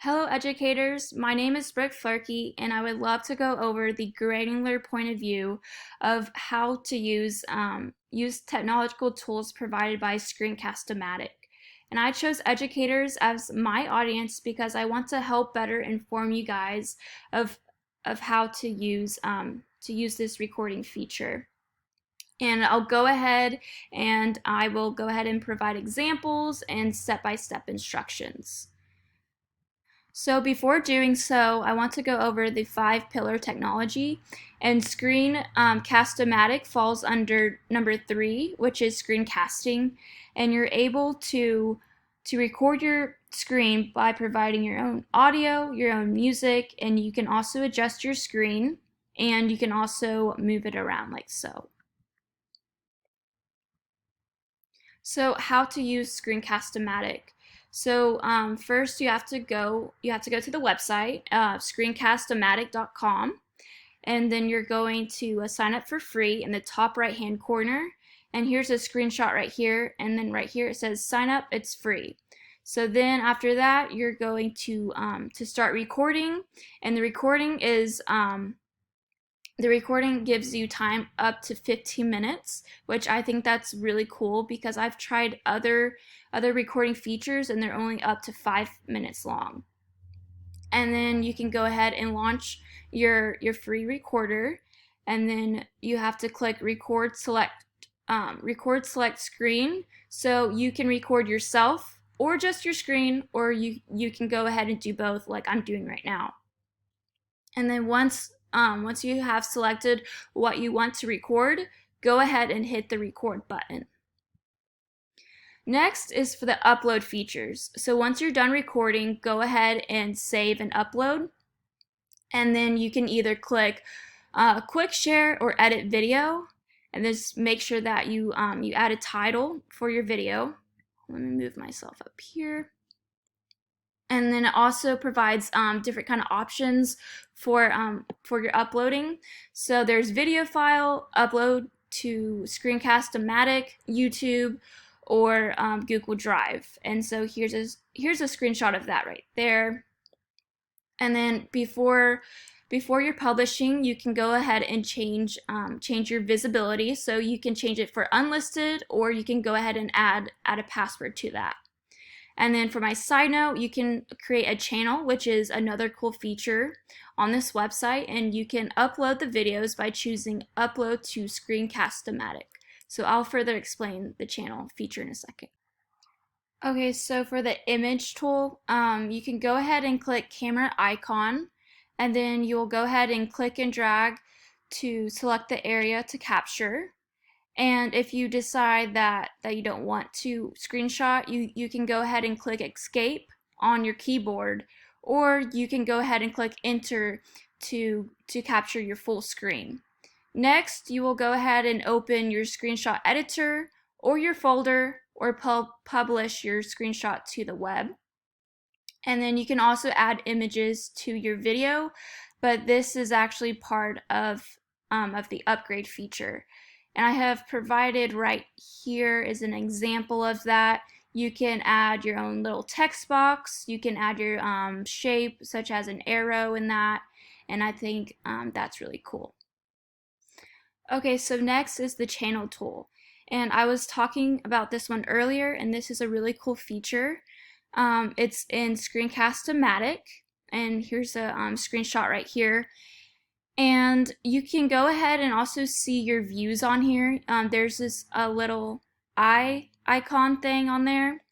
Hello educators, my name is Brooke Flerkey and I would love to go over the granular point of view of how to use technological tools provided by Screencast O'matic. And I chose educators as my audience because I want to help better inform you guys of how to use this recording feature. And I'll go ahead and I will go ahead and provide examples and step-by-step instructions. So before doing so, I want to go over the 5-pillar technology, and Screencast O'matic falls under number 3, which is screencasting, and you're able to record your screen by providing your own audio, your own music, and you can also adjust your screen, and you can also move it around like so. So how to use Screencast O'matic. So first you have to go to the website, screencastomatic.com, and then you're going to sign up for free in the top right hand corner. And here's a screenshot right here, and then right here it says sign up, it's free. So then after that you're going to start recording, and the recording gives you time up to 15 minutes, which I think that's really cool because I've tried other recording features and they're only up to 5 minutes long. And then you can go ahead and launch your free recorder, and then you have to click record select screen, so you can record yourself or just your screen, or you can go ahead and do both like I'm doing right now. And then once you have selected what you want to record, go ahead and hit the record button. Next is for the upload features. So once you're done recording, go ahead and save and upload. And then you can either click quick share or edit video, and just make sure that you add a title for your video. Let me move myself up here. And then it also provides different kind of options for your uploading. So there's video file, upload to Screencast O'matic, YouTube, or Google Drive. And so here's a screenshot of that right there. And then before you're publishing, you can go ahead and change your visibility. So you can change it for unlisted, or you can go ahead and add a password to that. And then for my side note, you can create a channel, which is another cool feature on this website, and you can upload the videos by choosing upload to Screencast O'matic. So I'll further explain the channel feature in a second. Okay, so for the image tool, you can go ahead and click camera icon, and then you'll go ahead and click and drag to select the area to capture. And if you decide that you don't want to screenshot, you can go ahead and click escape on your keyboard, or you can go ahead and click enter to capture your full screen. Next, you will go ahead and open your screenshot editor or your folder, or publish your screenshot to the web. And then you can also add images to your video, but this is actually part of the upgrade feature. And I have provided right here is an example of that. You can add your own little text box. You can add your shape, such as an arrow in that. And I think that's really cool. Okay, so next is the channel tool. And I was talking about this one earlier, and this is a really cool feature. It's in Screencast O'matic, and here's a screenshot right here. And you can go ahead and also see your views on here. There's this little eye icon thing on there.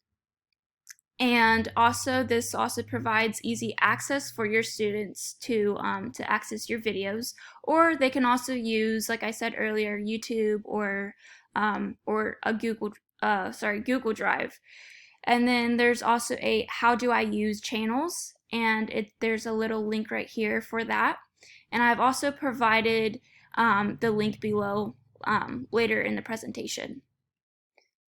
And also this also provides easy access for your students to access your videos. Or they can also use, like I said earlier, YouTube or a Google Drive. And then there's also a how do I use channels, and there's a little link right here for that. And I've also provided the link below later in the presentation.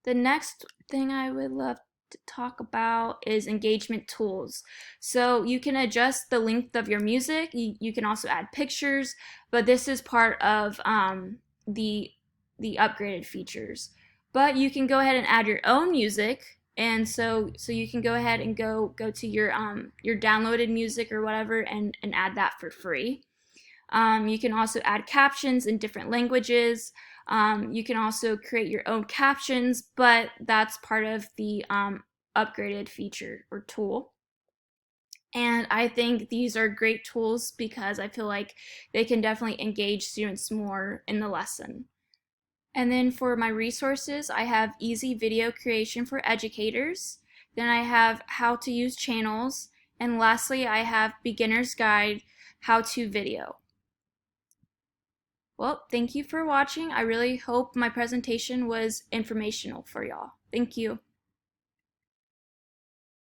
The next thing I would love to talk about is engagement tools. So you can adjust the length of your music. You can also add pictures, but this is part of the upgraded features. But you can go ahead and add your own music And so you can go ahead and go to your downloaded music or whatever and add that for free. You can also add captions in different languages. You can also create your own captions, but that's part of the upgraded feature or tool. And I think these are great tools because I feel like they can definitely engage students more in the lesson. And then for my resources, I have easy video creation for educators. Then I have how to use channels. And lastly, I have beginner's guide how to video. Well, thank you for watching. I really hope my presentation was informational for y'all. Thank you.